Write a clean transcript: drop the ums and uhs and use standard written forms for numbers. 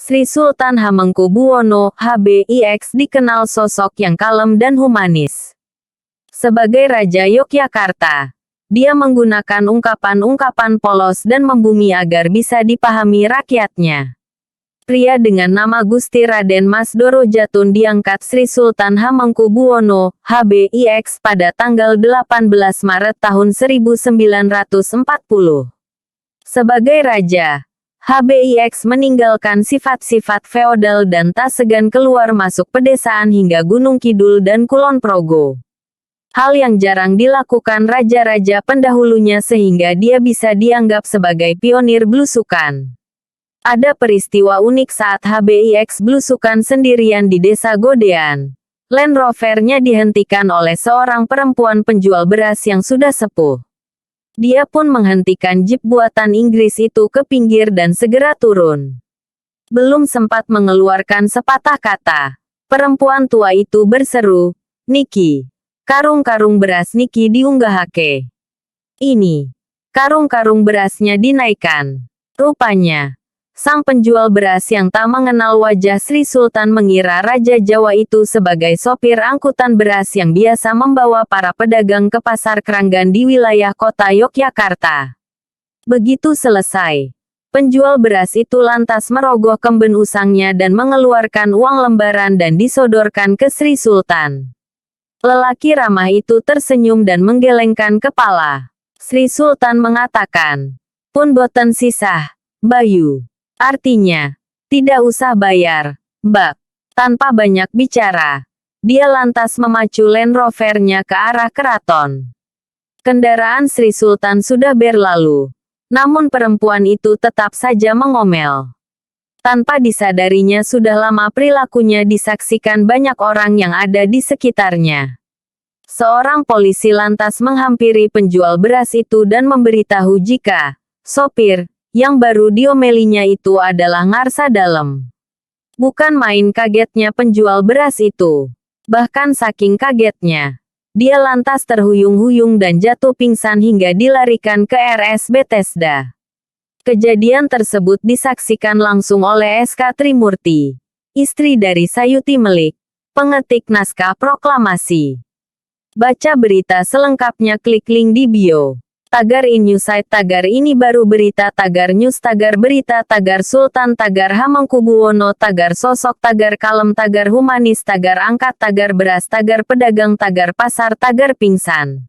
Sri Sultan Hamengkubuwono, HBIX dikenal sosok yang kalem dan humanis. Sebagai Raja Yogyakarta, dia menggunakan ungkapan-ungkapan polos dan membumi agar bisa dipahami rakyatnya. Pria dengan nama Gusti Raden Mas Doro Jatun diangkat Sri Sultan Hamengkubuwono, HBIX pada tanggal 18 Maret tahun 1940. Sebagai raja, HBIX meninggalkan sifat-sifat feodal dan tak segan keluar masuk pedesaan hingga Gunung Kidul dan Kulon Progo. Hal yang jarang dilakukan raja-raja pendahulunya sehingga dia bisa dianggap sebagai pionir belusukan. Ada peristiwa unik saat HBIX belusukan sendirian di desa Godean. Land Rover-nya dihentikan oleh seorang perempuan penjual beras yang sudah sepuh. Dia pun menghentikan jeep buatan Inggris itu ke pinggir dan segera turun. Belum sempat mengeluarkan sepatah kata, perempuan tua itu berseru, "Niki, karung-karung beras Niki diunggahake." Ini, karung-karung berasnya dinaikkan. Rupanya, sang penjual beras yang tak mengenal wajah Sri Sultan mengira Raja Jawa itu sebagai sopir angkutan beras yang biasa membawa para pedagang ke pasar Kranggan di wilayah kota Yogyakarta. Begitu selesai, penjual beras itu lantas merogoh kemben usangnya dan mengeluarkan uang lembaran dan disodorkan ke Sri Sultan. Lelaki ramah itu tersenyum dan menggelengkan kepala. Sri Sultan mengatakan, "Pun boten sisah, Bayu." Artinya, tidak usah bayar, Mbak. Tanpa banyak bicara, dia lantas memacu Land Rover-nya ke arah keraton. Kendaraan Sri Sultan sudah berlalu, namun perempuan itu tetap saja mengomel. Tanpa disadarinya sudah lama perilakunya disaksikan banyak orang yang ada di sekitarnya. Seorang polisi lantas menghampiri penjual beras itu dan memberitahu jika sopir yang baru diomelinya itu adalah Ngarsa Dalem. Bukan main kagetnya penjual beras itu. Bahkan saking kagetnya, dia lantas terhuyung-huyung dan jatuh pingsan hingga dilarikan ke RS Bethesda. Kejadian tersebut disaksikan langsung oleh SK Trimurti, istri dari Sayuti Melik, pengetik naskah proklamasi. Baca berita selengkapnya klik link di bio. Tagar Insight. Tagar ini baru berita. Tagar News. Tagar berita. Tagar Sultan. Tagar Hamengkubuwono. Tagar sosok. Tagar kalem. Tagar humanis. Tagar angkat. Tagar beras. Tagar pedagang. Tagar pasar. Tagar pingsan.